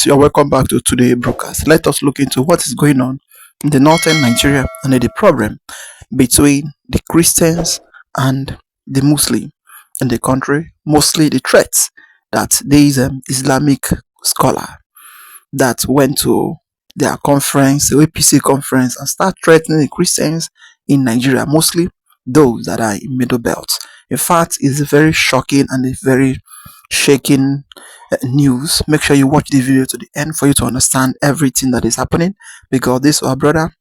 right, you're welcome back to today's broadcast. Let us look into what is going on in the northern Nigeria and the problem between the Christians and the Muslim in the country, mostly the threats that there is an Islamic scholar that went to their conference, the APC conference, and start threatening the Christians in Nigeria, mostly those that are in Middle Belt. In fact, it's very shocking and a very shaking news. Make sure you watch the video to the end for you to understand everything that is happening, because this our brother,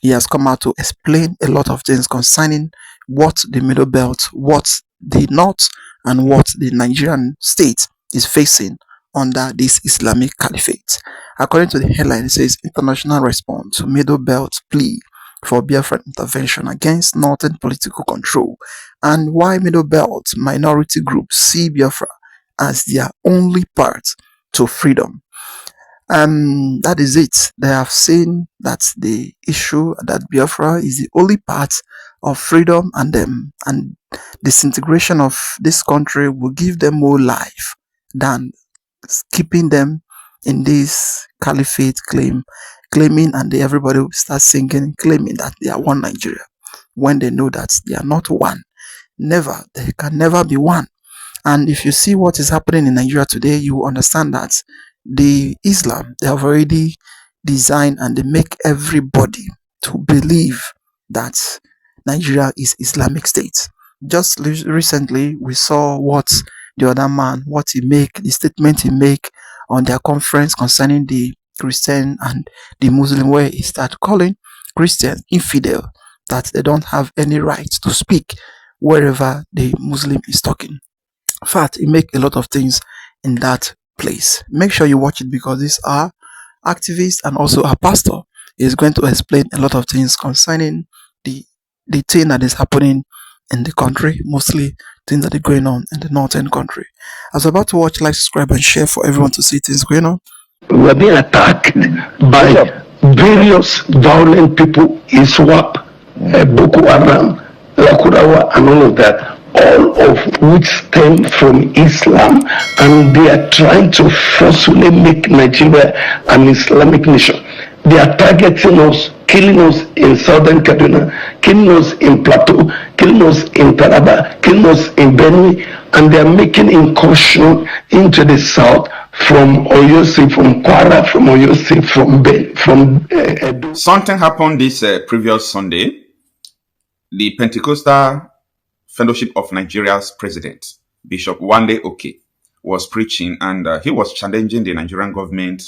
he has come out to explain a lot of things concerning what the Middle Belt, what the North, and what the Nigerian state is facing under this Islamic Caliphate. According to the headline, it says international response to Middle Belt plea for Biafra intervention against northern political control, and why Middle Belt minority groups see Biafra as their only path to freedom. That is it. They have seen that the issue that Biafra is the only path of freedom, and disintegration of this country will give them more life than keeping them in this caliphate claiming, and everybody will start singing, claiming that they are one Nigeria, when they know that they are not one. Never, they can never be one. And if you see what is happening in Nigeria today, you will understand that the Islam, they have already designed and they make everybody to believe that Nigeria is Islamic State. Just recently, we saw what the other man, what he make, the statement he make on their conference concerning the Christian and the Muslim, where he started calling Christians infidel, that they don't have any right to speak wherever the Muslim is talking. In fact, he make a lot of things in that place. Make sure you watch it, because these are activists, and also our pastor is going to explain a lot of things concerning the thing that is happening in the country, mostly things that are going on in the northern country. I was about to watch, like, subscribe, and share for everyone to see things going on. We are being attacked by various violent people, ISWAP, Boko Haram, Lakurawa, and all of that, all of which stem from Islam, and they are trying to forcefully make Nigeria an Islamic nation. They are targeting us, killing us in southern Kaduna, killing us in Plateau, killing us in Taraba, killing us in Benue, and they are making incursion into the south from Oyo State, from Kwara, from Oyo State, from Edo. Something happened this previous Sunday. The Pentecostal Fellowship of Nigeria's president, Bishop Wande Oke, was preaching, and he was challenging the Nigerian government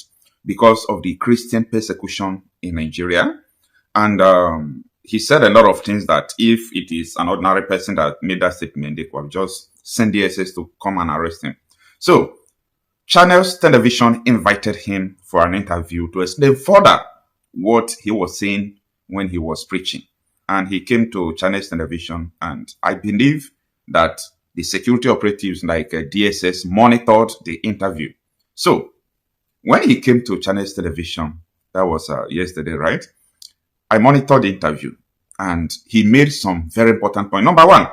because of the Christian persecution in Nigeria. And he said a lot of things that if it is an ordinary person that made that statement, they could have just sent DSS to come and arrest him. So, Channels Television invited him for an interview to explain further what he was saying when he was preaching. And he came to Channels Television, and I believe that the security operatives like DSS monitored the interview. So, when he came to Channels Television, that was yesterday, right? I monitored the interview, and he made some very important points. Number one,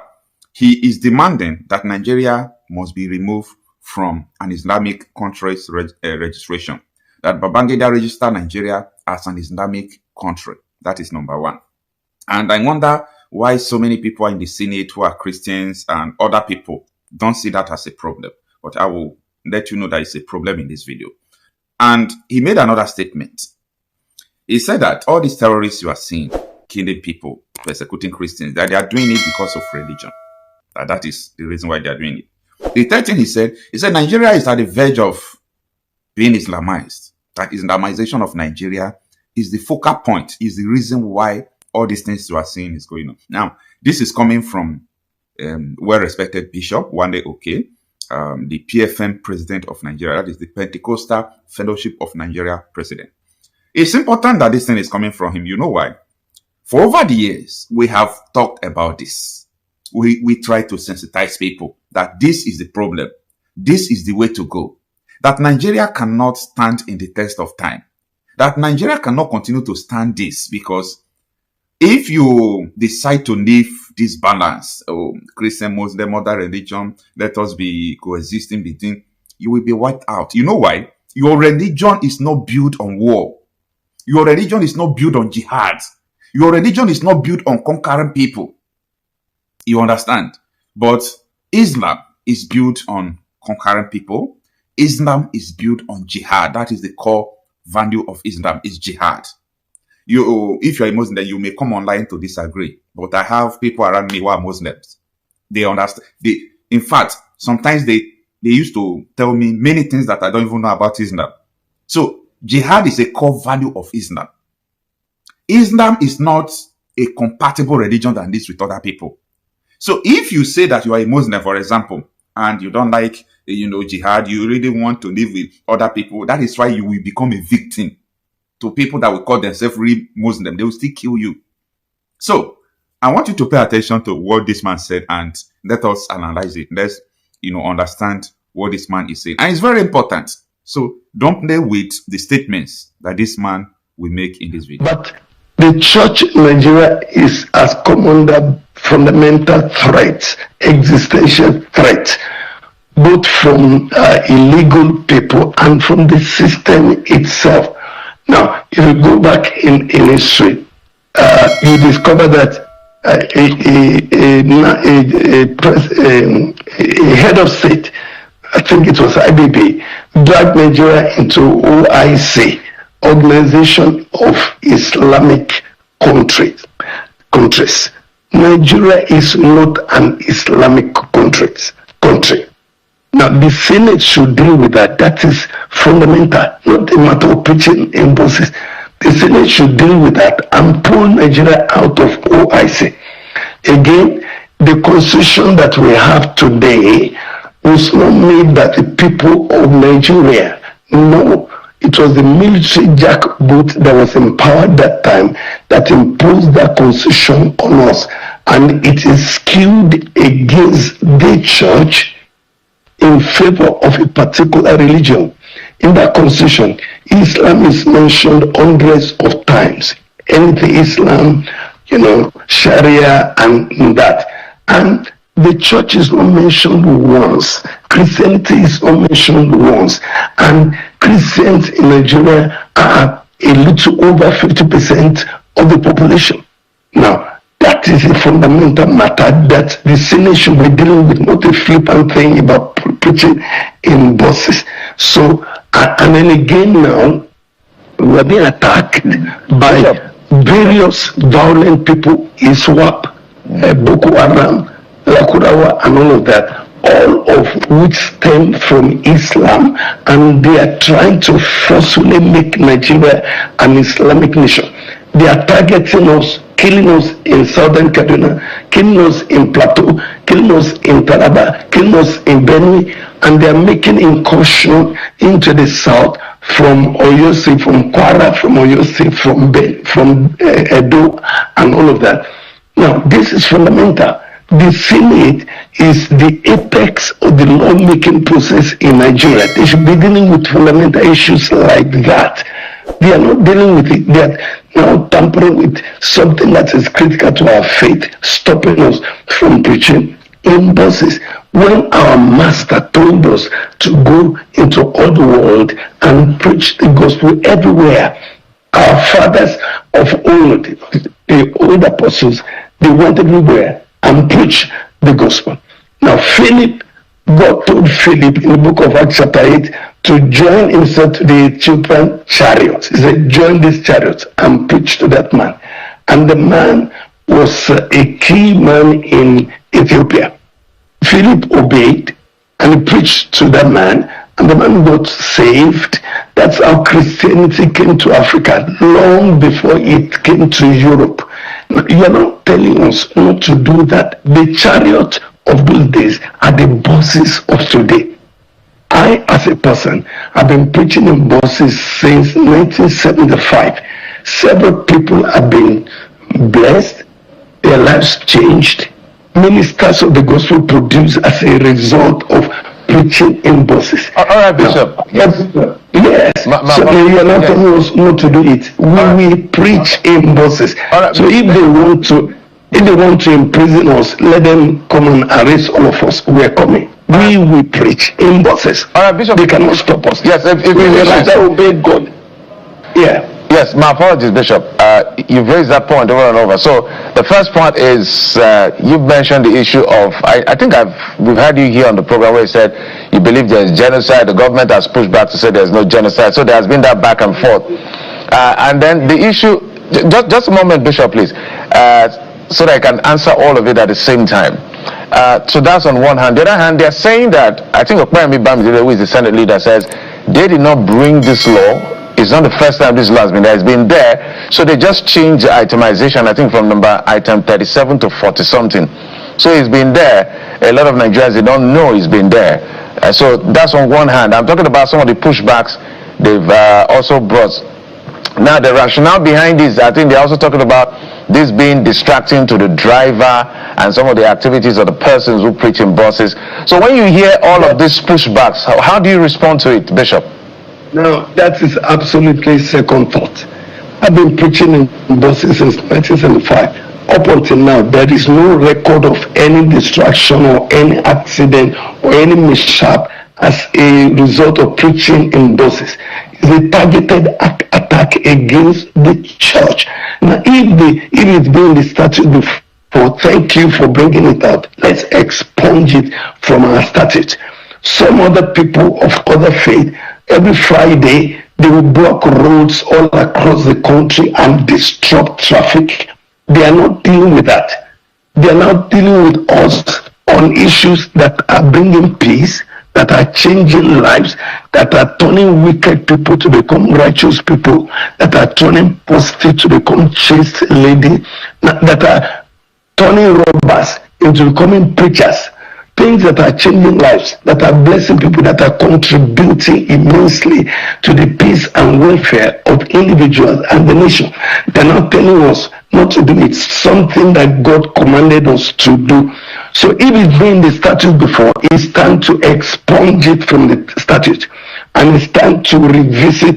he is demanding that Nigeria must be removed from an Islamic country's registration. That Babangida register Nigeria as an Islamic country. That is number one. And I wonder why so many people in the Senate who are Christians and other people don't see that as a problem. But I will let you know that it's a problem in this video. And he made another statement. He said that all these terrorists you are seeing, killing people, persecuting Christians, that they are doing it because of religion. That is the reason why they are doing it. The third thing he said Nigeria is at the verge of being Islamized. That Islamization of Nigeria is the focal point, is the reason why all these things you are seeing is going on. Now, this is coming from well-respected Bishop Wande Oke, the PFN president of Nigeria. That is the Pentecostal Fellowship of Nigeria president. It's important that this thing is coming from him. You know why? For over the years, we have talked about this. We try to sensitize people that this is the problem. This is the way to go. That Nigeria cannot stand in the test of time. That Nigeria cannot continue to stand this, because if you decide to leave this balance, Christian, Muslim, other religion, let us be coexisting between, you will be wiped out. You know why? Your religion is not built on war. Your religion is not built on jihad. Your religion is not built on conquering people. You understand? But Islam is built on conquering people. Islam is built on jihad. That is the core value of Islam, is jihad. If you're a Muslim, then you may come online to disagree. But I have people around me who are Muslims. They understand. In fact, sometimes they used to tell me many things that I don't even know about Islam. So jihad is a core value of Islam. Islam is not a compatible religion than this with other people. So if you say that you are a Muslim, for example, and you don't like, jihad, you really want to live with other people, that is why you will become a victim to people that will call themselves real Muslim. They will still kill you. So I want you to pay attention to what this man said and let us analyze it. Let's, understand what this man is saying. And it's very important. So don't play with the statements that this man will make in this video. But the church in Nigeria is as common the fundamental threats, existential threats, both from illegal people and from the system itself. Now, if you go back in history, you discover that a head of state, I think it was IBB, dragged Nigeria into OIC, Organization of Islamic Countries. Nigeria is not an Islamic country. Now, the Senate should deal with that. That is fundamental, not a matter of preaching in buses. The Senate should deal with that and pull Nigeria out of OIC. Again, the constitution that we have today was not made by the people of Nigeria. No, it was the military jackboot that was in power at that time that imposed that constitution on us. And it is skewed against the church in favor of a particular religion. In that constitution, Islam is mentioned hundreds of times. Anything Islam, Sharia and that. And the church is not mentioned once. Christianity is not mentioned once. And Christians in Nigeria are a little over 50% of the population. Now, that is a fundamental matter that the Senate should be dealing with, not a flippant thing about preaching in buses. So, and then again now, we are being attacked by various violent people, ISWAP, Boko Haram, Lakurawa, and all of that, all of which stem from Islam, and they are trying to forcefully make Nigeria an Islamic nation. They are targeting us, killing us in southern Kaduna, killing us in Plateau, killing us in Taraba, killing us in Benue, and they are making incursion into the south from Oyo State, from Kwara, from Oyo State, from Edo, and all of that. Now, this is fundamental. The Senate is the apex of the lawmaking process in Nigeria. They should be dealing with fundamental issues like that. They are not dealing with it. They are now tampering with something that is critical to our faith, stopping us from preaching in buses. When our master told us to go into all the world and preach the gospel everywhere, our fathers of old, the old apostles, they went everywhere and preach the gospel. Now, God told Philip in the book of Acts chapter 8 to join himself to the Ethiopian chariots. He said, join these chariots and preach to that man. And the man was a key man in Ethiopia. Philip obeyed and he preached to that man, and the man got saved. That's how Christianity came to Africa long before it came to Europe. You are not telling us not to do that. The chariot of those days are the buses of today. I, as a person, have been preaching in buses since 1975. Several people have been blessed, their lives changed. Ministers of the gospel produced as a result of preaching in buses. All right, Bishop. Yes. So you are not telling us not to do it. We preach in buses. Right. So if they want to, If they want to imprison us, let them come and arrest all of us. We are coming. We will preach in buses. All right, Bishop. They cannot stop us. Yes, if We will realize. rather obey God. Yeah. Yes, my apologies, Bishop. You've raised that point over and over. So the first point is you've mentioned the issue of, I think we've had you here on the program where you said you believe there's genocide. The government has pushed back to say there's no genocide. So there has been that back and forth. And then the issue, just a moment, Bishop, please, so that I can answer all of it at the same time. So that's on one hand. The other hand, they're saying that, I think Okpayemi Bamidele, who is the Senate leader, says they did not bring this law. It's not the first time this law has been there. It's been there. So they just changed the itemization, I think, from item 37 to 40 something. So it's been there. A lot of Nigerians, they don't know it's been there. So that's on one hand. I'm talking about some of the pushbacks they've also brought. Now, the rationale behind this, I think they're also talking about this being distracting to the driver and some of the activities of the persons who preach in buses. So when you hear all of these pushbacks, how do you respond to it, Bishop? Now, that is absolutely second thought. I've been preaching in buses since 1975. Up until now, there is no record of any distraction or any accident or any mishap as a result of preaching in buses. It's a targeted attack against the church. Now, if it's been in the statute before, thank you for bringing it up. Let's expunge it from our statute. Some other people of other faith, every Friday, they will block roads all across the country and disrupt traffic. They are not dealing with that. They are not dealing with us on issues that are bringing peace, that are changing lives, that are turning wicked people to become righteous people, that are turning positive to become chaste lady, that are turning robbers into becoming preachers. Things that are changing lives, that are blessing people, that are contributing immensely to the peace and welfare of individuals and the nation. They're not telling us not to do it. It's something that God commanded us to do. So if it's been in the statute before, it's time to expunge it from the statute. And it's time to revisit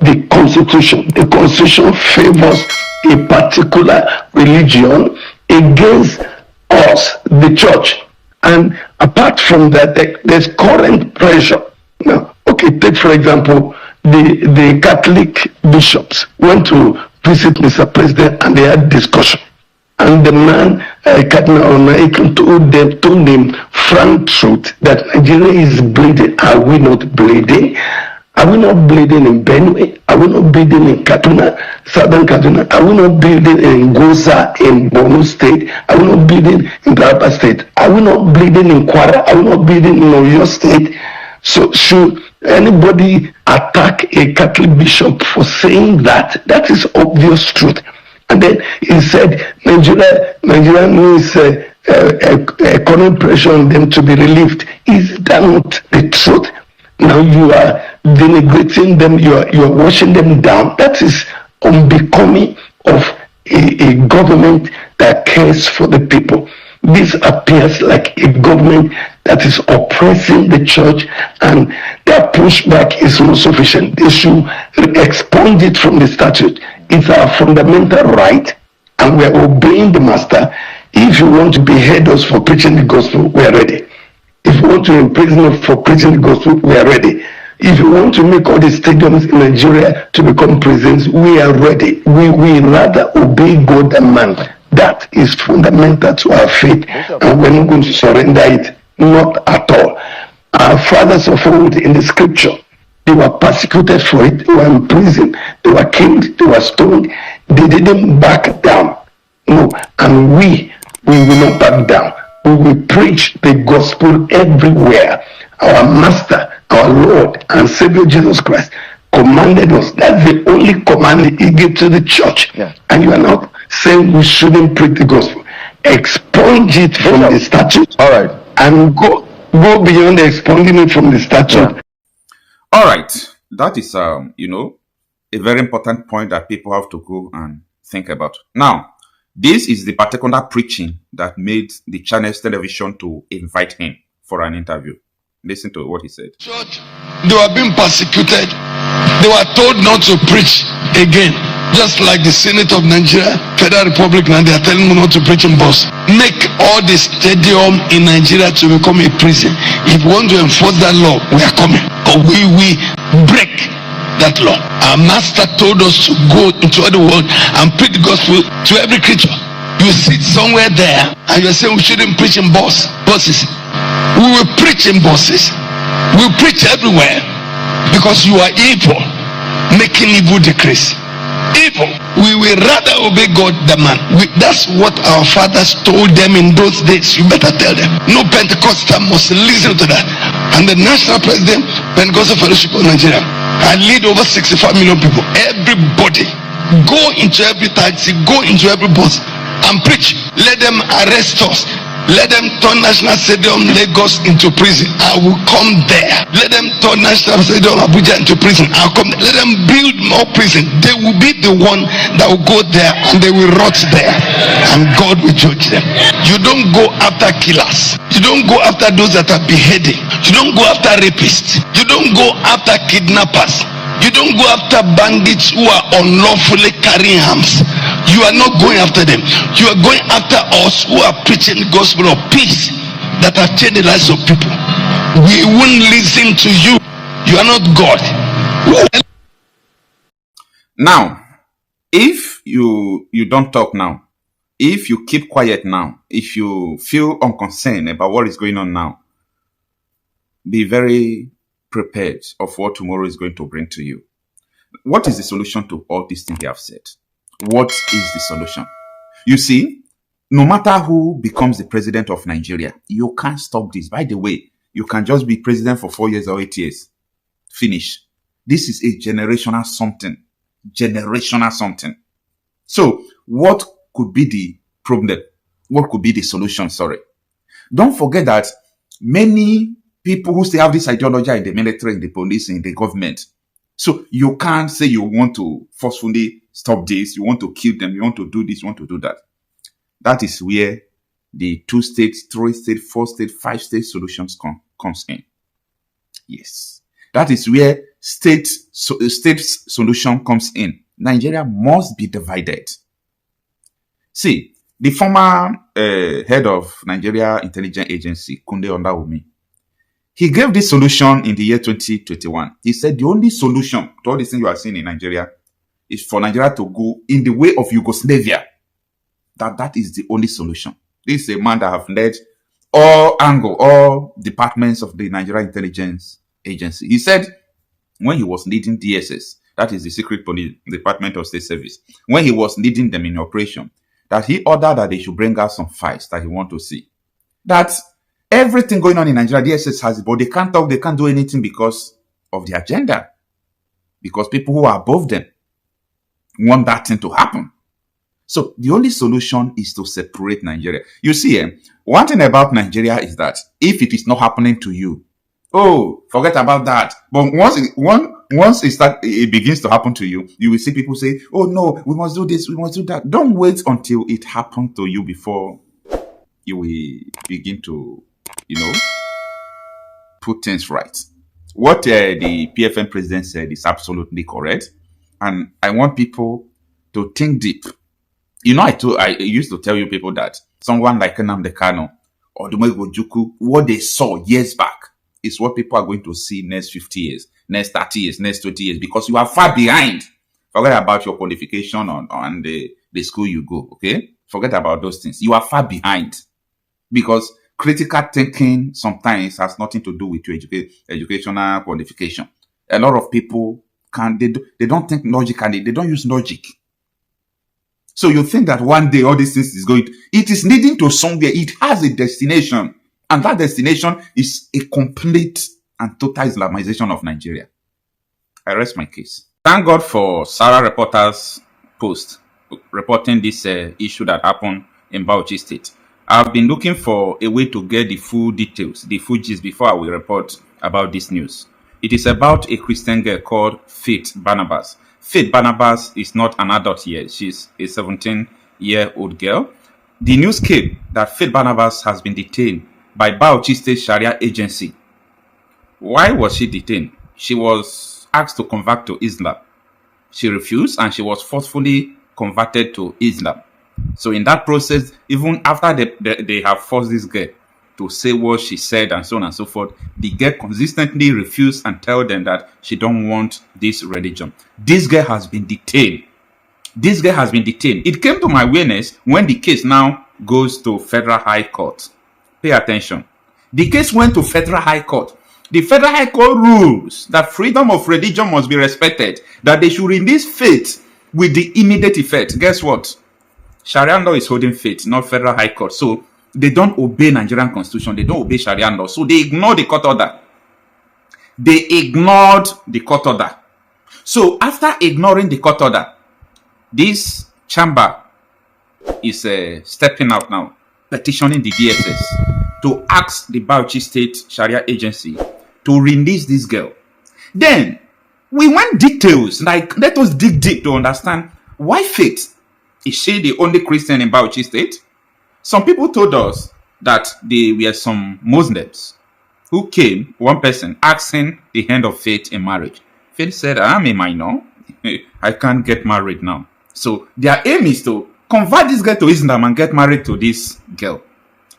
the Constitution. The Constitution favors a particular religion against us, the church. And apart from that, there's current pressure. Now, okay, take for example, the Catholic bishops went to visit Mr. President and they had discussion. And the man, Cardinal Onaikan, told him frank truth that Nigeria is bleeding. Are we not bleeding? Are we not bleeding in Benue? Are we not bleeding in Kaduna, Southern Kaduna? Are we not bleeding in Goza, in Borno State? Are we not bleeding in Taraba State? Are we not bleeding in Kwara? Are we not bleeding in Oyo State? So should anybody attack a Catholic bishop for saying that? That is obvious truth. And then he said, Nigeria needs economic pressure on them to be relieved. Is that not the truth? Now you are denigrating them, you are washing them down. That is unbecoming of a government that cares for the people. This appears like a government that is oppressing the church, and their pushback is not sufficient. They should expunge it from the statute. It's our fundamental right, and we are obeying the master. If you want to behead us for preaching the gospel, we are ready. If you want to imprison us for preaching the gospel, we are ready. If you want to make all the stadiums in Nigeria to become prisons, we are ready. We will rather obey God than man. That is fundamental to our faith, and we're not going to surrender it. Not at all. Our fathers of old in the scripture, they were persecuted for it, they were in prison, they were killed, they were stoned. They didn't back down. No, and we will not back down. We will preach the gospel everywhere. Our Master, our Lord and Savior Jesus Christ commanded us. That's the only command he gave to the church. Yeah. And you are not saying we shouldn't preach the gospel. Expunge it from the statute. All right. And go beyond expunging it from the statute. Yeah. All right. That is, a very important point that people have to go and think about. Now, this is the particular preaching that made the Channels Television to invite him for an interview. Listen to what he said. Church, they were being persecuted. They were told not to preach again. Just like the Senate of Nigeria, Federal Republic, now they are telling me not to preach in bus. Make all the stadium in Nigeria to become a prison. If we want to enforce that law, we are coming. But we break that law. Our master told us to go into the world and preach the gospel to every creature. You sit somewhere there and you're saying we shouldn't preach in buses. We will preach in buses. We will preach everywhere because you are evil, making evil decrease. Evil. We will rather obey God than man. That's what our fathers told them in those days. You better tell them. No Pentecostal must listen to that. And the national president, Pentecostal Fellowship of Nigeria, I lead over 65 million people. Everybody, go into every taxi, go into every bus and preach. Let them arrest us. Let them turn National Stadium Lagos into prison. I will come there. Let them turn National Stadium Abuja into prison. I'll come there. Let them build more prison. They will be the one that will go there and they will rot there. And God will judge them. You don't go after killers. You don't go after those that are beheading. You don't go after rapists. You don't go after kidnappers. You don't go after bandits who are unlawfully carrying arms. You are not going after them. You are going after us who are preaching the gospel of peace that have changed the lives of people. We won't listen to you. You are not God. Now, if you don't talk now, if you keep quiet now, if you feel unconcerned about what is going on now, be very prepared of what tomorrow is going to bring to you. What is the solution to all these things they have said? What is the solution? You see, no matter who becomes the president of Nigeria, you can't stop this. By the way, you can just be president for 4 years or 8 years. Finish. This is a generational something. Generational something. So, what could be the problem? What could be the solution? Sorry. Don't forget that many people who still have this ideology in the military, in the police, in the government. So you can't say you want to forcefully stop this, you want to kill them, you want to do this, you want to do that. That is where the 2-state, 3-state, 4-state, 5-state solutions comes in. Yes. That is where state solution comes in. Nigeria must be divided. See, the former head of Nigeria Intelligence Agency, Kunde Ondawumi, he gave this solution in the year 2021. He said the only solution to all these things you are seeing in Nigeria is for Nigeria to go in the way of Yugoslavia. That is the only solution. This is a man that have led all departments of the Nigeria Intelligence Agency. He said when he was leading DSS, that is the Secret Police Department of State Service, when he was leading them in operation, that he ordered that they should bring out some files that he want to see. That everything going on in Nigeria, DSS has it, but they can't talk, they can't do anything because of the agenda. Because people who are above them want that thing to happen. So the only solution is to separate Nigeria. You see, one thing about Nigeria is that if it is not happening to you, oh, forget about that. But once it begins to happen to you, you will see people say, oh no, we must do this, we must do that. Don't wait until it happens to you before you will begin to, put things right. What the PFN president said is absolutely correct. And I want people to think deep. I used to tell you people that someone like Nnamdi Kanu or Dumego Ojukwu, what they saw years back is what people are going to see next 50 years, next 30 years, next 20 years, because you are far behind. Forget about your qualification on the school you go, okay? Forget about those things. You are far behind because critical thinking sometimes has nothing to do with your educational qualification. A lot of people they don't think logically, they don't use logic. So you think that one day all these things it is leading to somewhere, it has a destination, and that destination is a complete and total Islamization of Nigeria. I rest my case. Thank God for Sarah Reporter's post reporting this issue that happened in Bauchi State. I've been looking for a way to get the full details, the full gist before I will report about this news. It is about a Christian girl called Faith Barnabas. Faith Barnabas is not an adult yet. She's a 17-year-old girl. The news came that Faith Barnabas has been detained by Bauchi State Sharia Agency. Why was she detained? She was asked to convert to Islam. She refused and she was forcefully converted to Islam. So in that process, even after they have forced this girl to say what she said and so on and so forth, the girl consistently refused and tell them that she don't want this religion. This girl has been detained. This girl has been detained. It came to my awareness when the case now goes to Federal High Court. Pay attention. The case went to Federal High Court. The Federal High Court rules that freedom of religion must be respected, that they should release faith with the immediate effect. Guess what? Sharia law is holding faith, not Federal High Court. So they don't obey Nigerian Constitution. They don't obey Sharia law. So they ignore the court order. They ignored the court order. So after ignoring the court order, this chamber is stepping out now, petitioning the DSS to ask the Bauchi State Sharia Agency to release this girl. Then we went details, like let us dig deep to understand why faith. Is she the only Christian in Bauchi State? Some people told us that there were some Muslims who came, one person, asking the hand of faith in marriage. Faith said, I'm a minor. I can't get married now. So their aim is to convert this girl to Islam and get married to this girl.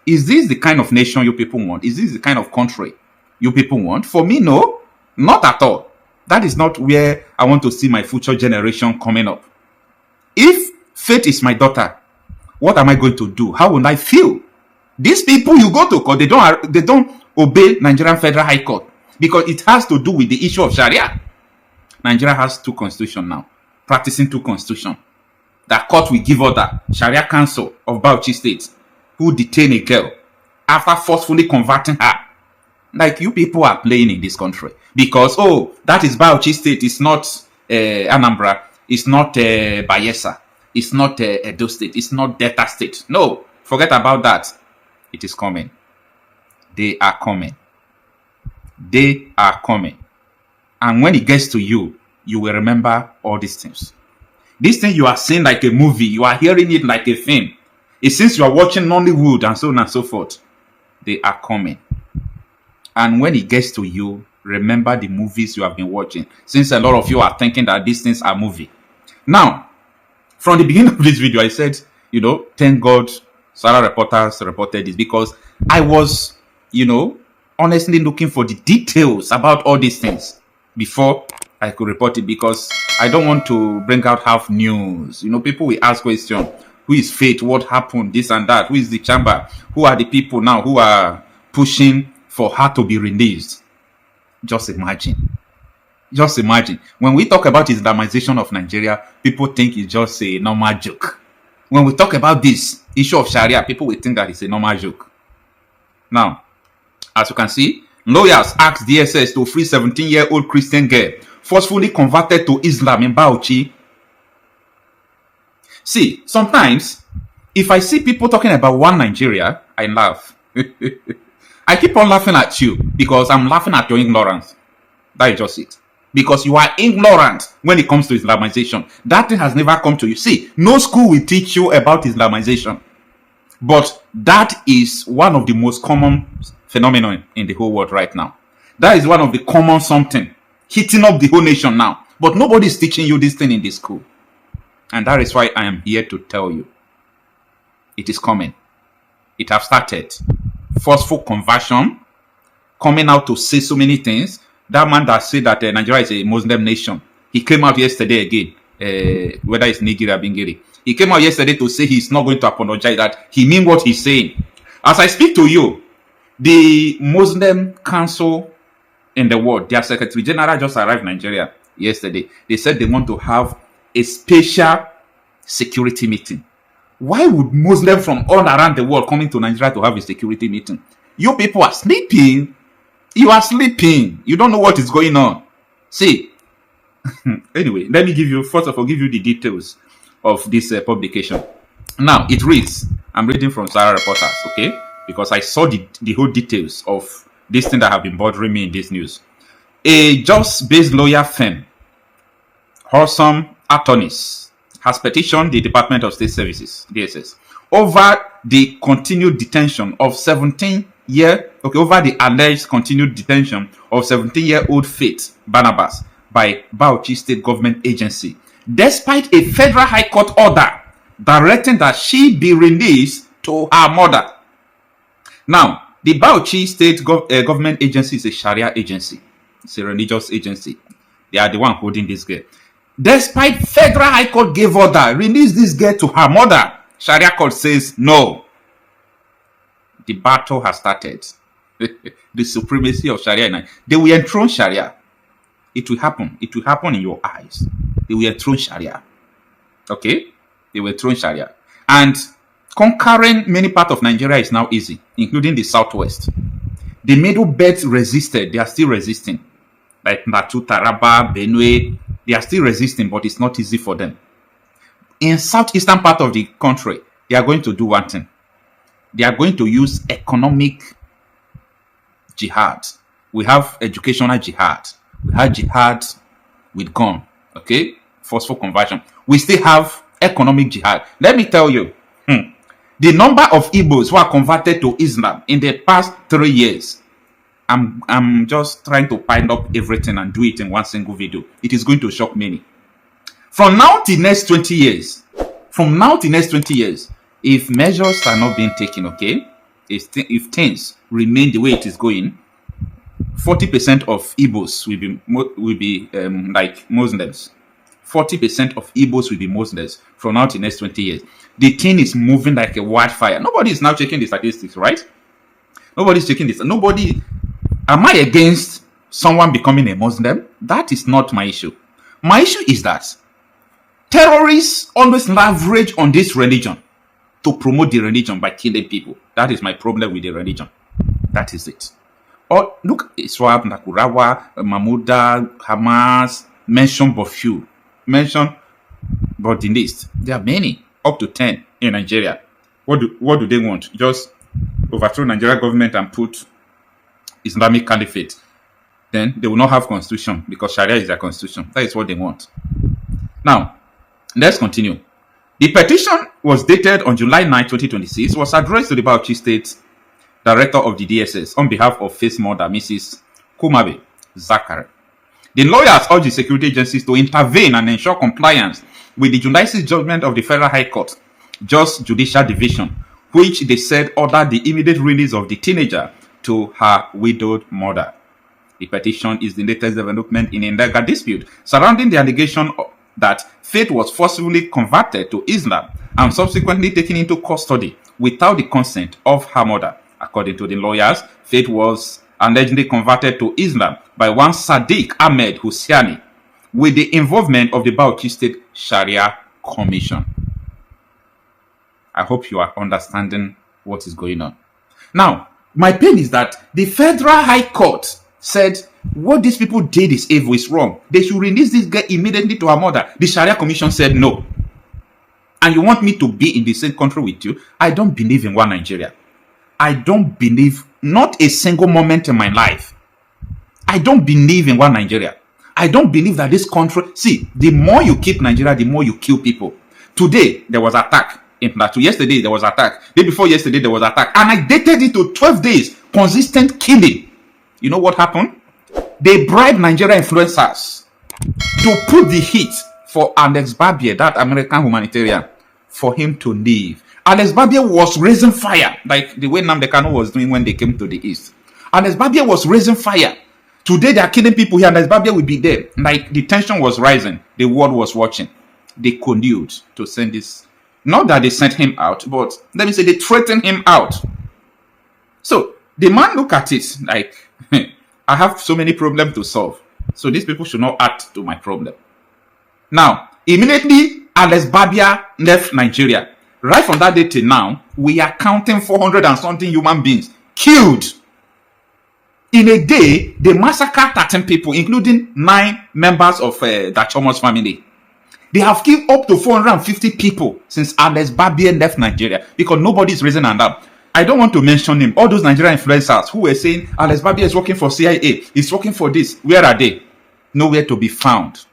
Is this the kind of nation you people want? Is this the kind of country you people want? For me, no, not at all. That is not where I want to see my future generation coming up. If faith is my daughter, what am I going to do? How will I feel? These people you go to court, they don't obey Nigerian Federal High Court because it has to do with the issue of Sharia. Nigeria has two constitutions now, practicing two constitutions. That court will give order, Sharia Council of Bauchi State, who detain a girl after forcefully converting her. Like you people are playing in this country because, oh, that is Bauchi State, it's not Anambra, it's not Bayelsa, it's not Edo State, it's not Delta State. No, forget about that. It is coming. They are coming. They are coming. And when it gets to you, you will remember all these things. This thing you are seeing like a movie, you are hearing it like a film. It seems you are watching Nollywood and so on and so forth. They are coming. And when it gets to you, remember the movies you have been watching. Since a lot of you are thinking that these things are movie. Now, from the beginning of this video, I said, thank God Sarah reporters reported this because I was, honestly looking for the details about all these things before I could report it because I don't want to bring out half news. People will ask questions. Who is Faith? What happened? This and that. Who is the chamber? Who are the people now who are pushing for her to be released? Just imagine. Just imagine. When we talk about Islamization of Nigeria, people think it's just a normal joke. When we talk about this issue of Sharia, people will think that it's a normal joke. Now, as you can see, lawyers asked DSS to free 17-year-old Christian girl forcefully converted to Islam in Bauchi. See, sometimes, if I see people talking about one Nigeria, I laugh. I keep on laughing at you because I'm laughing at your ignorance. That is just it. Because you are ignorant when it comes to Islamization. That thing has never come to you. See, no school will teach you about Islamization. But that is one of the most common phenomenon in the whole world right now. That is one of the common something hitting up the whole nation now. But nobody is teaching you this thing in the school. And that is why I am here to tell you. It is coming. It has started. Forceful conversion. Coming out to say so many things. That man that said that Nigeria is a Muslim nation. He came out yesterday again. Whether it's Nigiri or Bingiri. He came out yesterday to say he's not going to apologize. That he means what he's saying. As I speak to you, the Muslim Council in the world, their Secretary General just arrived in Nigeria yesterday. They said they want to have a special security meeting. Why would Muslims from all around the world come into Nigeria to have a security meeting? You people are sleeping. You are sleeping. You don't know what is going on. See, anyway, let me give you the details of this publication. Now, it reads, I'm reading from Sarah Reporters, okay? Because I saw the whole details of this thing that have been bothering me in this news. A just-based lawyer firm, Wholesome Attorneys, has petitioned the Department of State Services, DSS, over the continued detention of 17-year, over the alleged continued detention of 17-year-old Faith Barnabas by Bauchi State Government Agency, despite a federal high court order directing that she be released to her mother. Now, the Bauchi State Government Agency is a Sharia agency. It's a religious agency. They are the one holding this girl. Despite federal high court gave order, release this girl to her mother, Sharia court says no. The battle has started. The supremacy of Sharia. They will enthrone Sharia. It will happen. It will happen in your eyes. They will enthrone Sharia. Okay? They will enthrone Sharia. And conquering many parts of Nigeria is now easy, including the southwest. The middle belt resisted. They are still resisting. Like Natu, Taraba, Benue, they are still resisting, but it's not easy for them. In southeastern part of the country, they are going to do one thing. They are going to use economic jihad. We have educational jihad. We have jihad with gun. Okay? Forceful conversion. We still have economic jihad. Let me tell you, the number of Igbos who are converted to Islam in the past 3 years, I'm just trying to pile up everything and do it in one single video. It is going to shock many. From now till next 20 years, if measures are not being taken, okay, if things remain the way it is going, 40% of Igbos will be like Muslims. 40% of Igbos will be Muslims from now to next 20 years. The thing is moving like a wildfire. Nobody is now checking the statistics, right? Nobody's checking this. Am I against someone becoming a Muslim? That is not my issue. My issue is that terrorists always leverage on this religion to promote the religion by killing people. That is my problem with the religion. That is it. Or look, Iswap, Nakurawa, Mahmuda, Hamas, mention but few. Mention but the list. There are many, up to 10 in Nigeria. What do they want? Just overthrow Nigeria government and put Islamic Caliphate. Then they will not have constitution because Sharia is their constitution. That is what they want. Now, let's continue. The petition was dated on July 9, 2026, was addressed to the Bauchi State Director of the DSS on behalf of Faith's mother, Mrs. Kumabe Zakari. The lawyers urged the security agencies to intervene and ensure compliance with the July 6 judgment of the Federal High Court, Just Judicial Division, which they said ordered the immediate release of the teenager to her widowed mother. The petition is the latest development in a legal dispute surrounding the allegation that Faith was forcibly converted to Islam and subsequently taken into custody without the consent of her mother. According to the lawyers, Faith was allegedly converted to Islam by one Sadiq Ahmed Husseini with the involvement of the Bauchi State Sharia Commission. I hope you are understanding what is going on. Now, my pain is that the Federal High Court said what these people did is evil, is wrong. They should release this girl immediately to her mother. The Sharia Commission said no. And you want me to be in the same country with you? I don't believe in one Nigeria. I don't believe, not a single moment in my life. I don't believe in one Nigeria. I don't believe that this country, see, the more you keep Nigeria, the more you kill people. Today, there was attack in Plateau. Yesterday, there was attack. Day before yesterday, there was attack. And I dated it to 12 days, consistent killing. You know what happened? They bribed Nigeria influencers to put the heat for Alex Barbier, that American humanitarian, for him to leave. Alex Barbier was raising fire, like the way Nnamdi Kanu was doing when they came to the east. Alex Barbier was raising fire. Today, they are killing people here. Alex Barbier will be there. Like, the tension was rising. The world was watching. They collude to send this. Not that they sent him out, but let me say they threatened him out. So, the man look at it like, I have so many problems to solve. So these people should not add to my problem. Now, immediately, Alex Barbier left Nigeria. Right from that day till now, we are counting 400 and something human beings killed. In a day, they massacred 13 people, including 9 members of Dachomo's family. They have killed up to 450 people since Alex Barbier left Nigeria because nobody is raising an alarm. I don't want to mention him. All those Nigerian influencers who were saying Alex Barbier is working for CIA, he's working for this. Where are they? Nowhere to be found.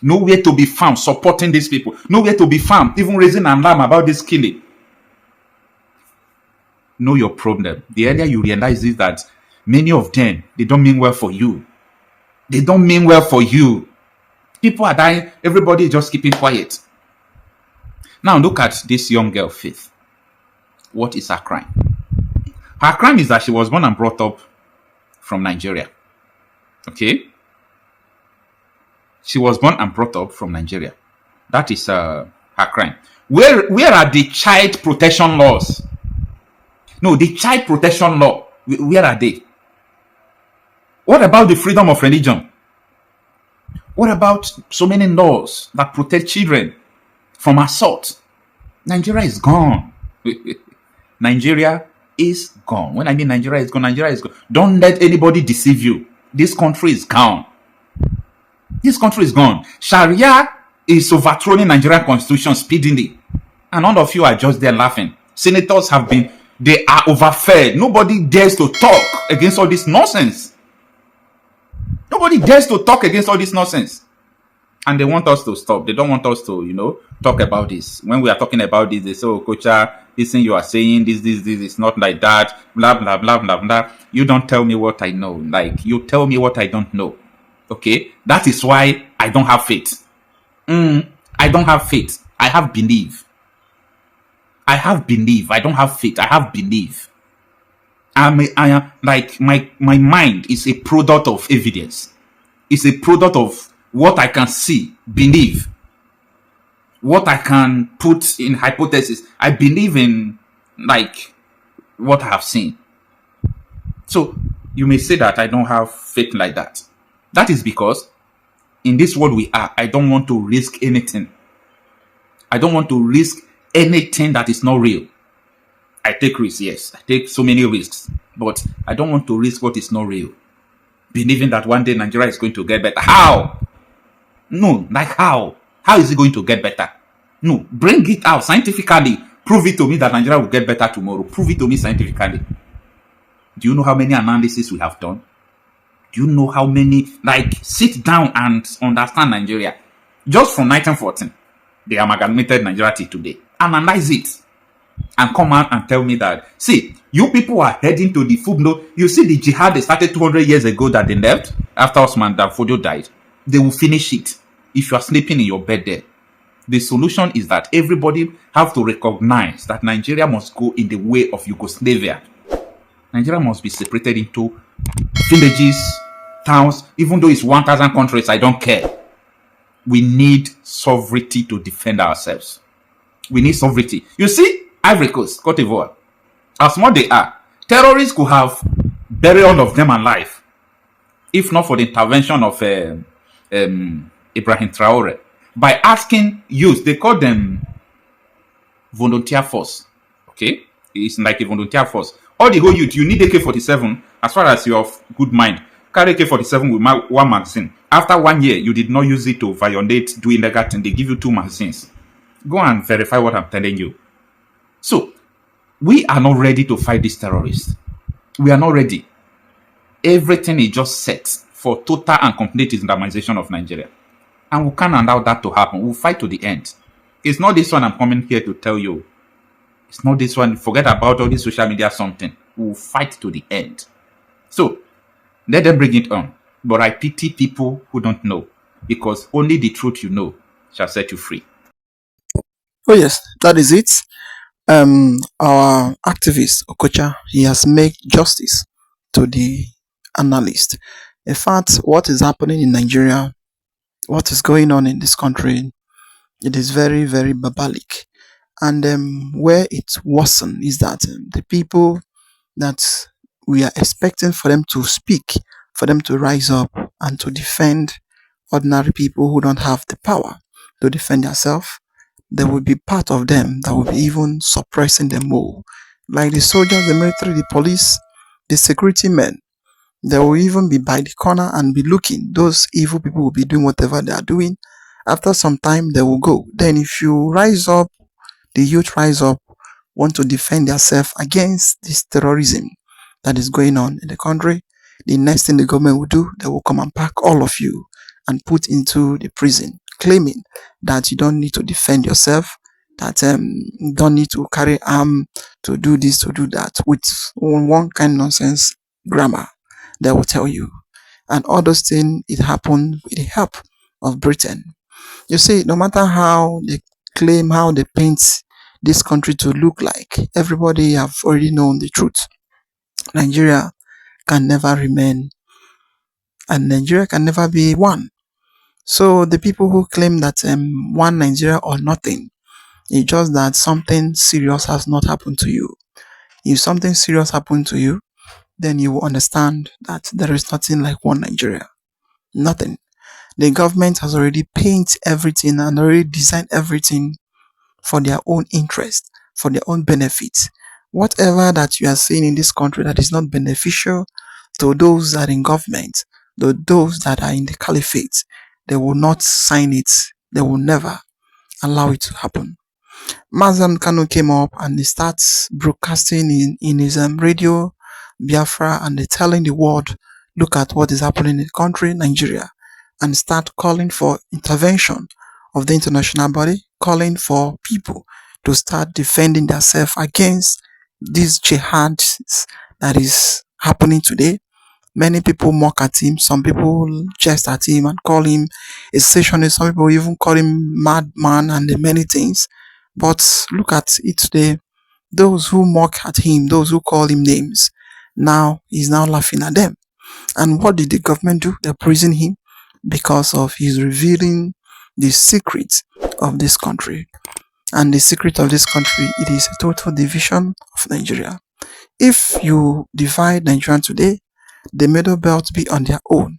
Nowhere to be found supporting these people. Nowhere to be found even raising an alarm about this killing. Know your problem. The earlier you realize is that many of them, they don't mean well for you. They don't mean well for you. People are dying. Everybody is just keeping quiet. Now look at this young girl, Faith. What is her crime? Her crime is that she was born and brought up from Nigeria. Okay? She was born and brought up from Nigeria. That is her crime. Where are the child protection laws? No, the child protection law. Where are they? What about the freedom of religion? What about so many laws that protect children from assault? Nigeria is gone. Nigeria is gone. When I mean Nigeria is gone, Nigeria is gone. Don't let anybody deceive you. This country is gone. This country is gone. Sharia is overthrowing Nigerian constitution speedily. And all of you are just there laughing. Senators they are overfed. Nobody dares to talk against all this nonsense. Nobody dares to talk against all this nonsense. And they want us to stop. They don't want us to, talk about this. When we are talking about this, they say, oh, Kocha, this thing you are saying, this is not like that, blah, blah, blah, blah, blah. You don't tell me what I know. Like, you tell me what I don't know. Okay? That is why I don't have faith. I don't have faith. I have belief. I have belief. I don't have faith. I have belief. I am like my mind is a product of evidence. It's a product of what I can see, believe, what I can put in hypothesis. I believe in like what I have seen. So you may say that I don't have faith like that. That is because in this world we are, I don't want to risk anything. I don't want to risk anything that is not real. I take risks, yes. I take so many risks, but I don't want to risk what is not real. Believing that one day Nigeria is going to get better. How? No, like how? How is it going to get better? No, bring it out scientifically. Prove it to me that Nigeria will get better tomorrow. Prove it to me scientifically. Do you know how many analyses we have done? Do you know how many, sit down and understand Nigeria? Just from 1914, they amalgamated Nigeria till today. Analyze it. And come out and tell me that, see, you people are heading to the footnote. You see the jihad they started 200 years ago that they left after Osman Dan Fodio died. They will finish it if you are sleeping in your bed there. The solution is that everybody have to recognize that Nigeria must go in the way of Yugoslavia. Nigeria must be separated into villages, towns, even though it's 1,000 countries, I don't care. We need sovereignty to defend ourselves. We need sovereignty. You see, Ivory Coast, Cote d'Ivoire, as small they are, terrorists could have buried all of them alive if not for the intervention of Ibrahim Traore. By asking youth, they call them volunteer force. Okay? It's like a volunteer force. All the whole youth, you need AK-47 as far as you're of good mind. Carry AK-47 with one magazine. After 1 year, you did not use it to violate, do illegal thing. They give you 2 magazines. Go and verify what I'm telling you. So, we are not ready to fight these terrorists. We are not ready. Everything is just set for total and complete Islamization of Nigeria. And we can't allow that to happen. We'll fight to the end. It's not this one I'm coming here to tell you. It's not this one. Forget about all this social media something. We'll fight to the end. So, let them bring it on. But I pity people who don't know. Because only the truth you know shall set you free. Oh yes, that is it. Our activist Okocha, he has made justice to the analyst. In fact, what is happening in Nigeria, what is going on in this country, it is very, very barbaric. And where it worsened is that the people that we are expecting for them to speak, for them to rise up and to defend ordinary people who don't have the power to defend themselves, there will be part of them that will be even suppressing them more. Like the soldiers, the military, the police, the security men, they will even be by the corner and be looking. Those evil people will be doing whatever they are doing. After some time, they will go. Then if you rise up, the youth rise up, want to defend themselves against this terrorism that is going on in the country, the next thing the government will do, they will come and pack all of you and put into the prison, claiming that you don't need to defend yourself, that you don't need to carry arm to do this, to do that, with one kind of nonsense grammar they will tell you. And all those things, it happened with the help of Britain. You see, no matter how they claim, how they paint this country to look like, everybody have already known the truth. Nigeria can never remain, and Nigeria can never be one. So the people who claim that one Nigeria or nothing, it's just that something serious has not happened to you. If something serious happened to you, then you will understand that there is nothing like one Nigeria. Nothing. The government has already painted everything and already designed everything for their own interest, for their own benefit. Whatever that you are seeing in this country that is not beneficial to those that are in government, to those that are in the caliphate, they will not sign it. They will never allow it to happen. Mazam Kanu came up and he starts broadcasting in his radio, Biafra, and they telling the world, look at what is happening in the country, Nigeria, and start calling for intervention of the international body, calling for people to start defending themselves against this jihad that is happening today. Many people mock at him, some people jest at him and call him a secessionist, some people even call him madman and the many things. But look at it today. Those who mock at him, those who call him names, now he's now laughing at them. And what did the government do? They prison him because of his revealing the secret of this country. And the secret of this country, it is a total division of Nigeria. If you divide Nigeria today, the middle belt be on their own,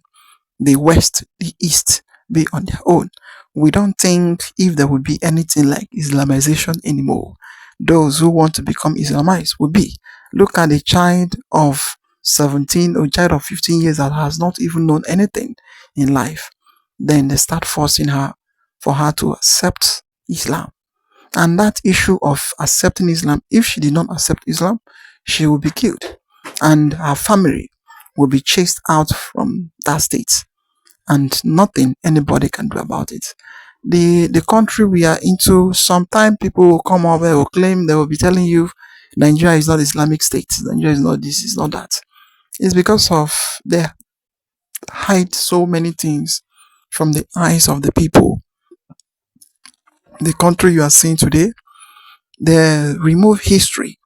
the west, the east be on their own. We don't think if there will be anything like Islamization anymore. Those who want to become Islamites will be. Look at a child of 17 or child of 15 years that has not even known anything in life. Then they start forcing her for her to accept Islam. And that issue of accepting Islam, if she did not accept Islam, she will be killed. And her family will be chased out from that state. And nothing anybody can do about it. The country we are into, sometimes people will come over and will claim, they will be telling you Nigeria is not Islamic state, Nigeria is not this, is not that. It's because of they hide so many things from the eyes of the people. The country you are seeing today, they remove history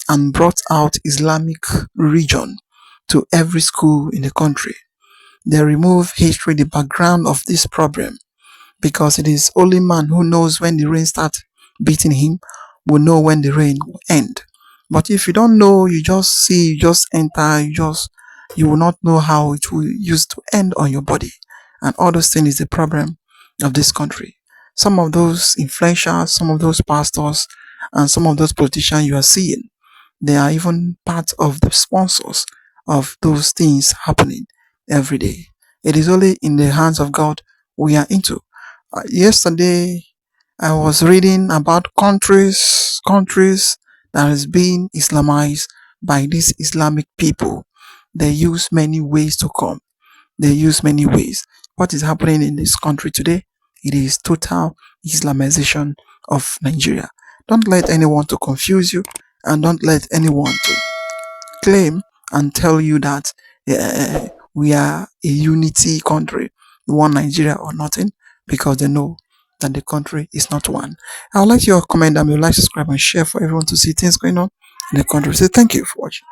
and brought out Islamic religion to every school in the country. They remove history, the background of this problem, because it is only man who knows when the rain starts beating him will know when the rain will end. But if you don't know, you just see, you just enter, you will not know how it will use to end on your body. And all those things is the problem of this country. Some of those influentials, some of those pastors, and some of those politicians you are seeing, they are even part of the sponsors of those things happening every day. It is only in the hands of God we are into. Yesterday, I was reading about countries that has been Islamized by these Islamic people. They use many ways to come. They use many ways. What is happening in this country today? It is total Islamization of Nigeria. Don't let anyone to confuse you, and don't let anyone to claim and tell you that we are a unity country, one Nigeria or nothing, because they know that the country is not one. I would like your comment and you like, subscribe and share for everyone to see things going on in the country. So thank you for watching.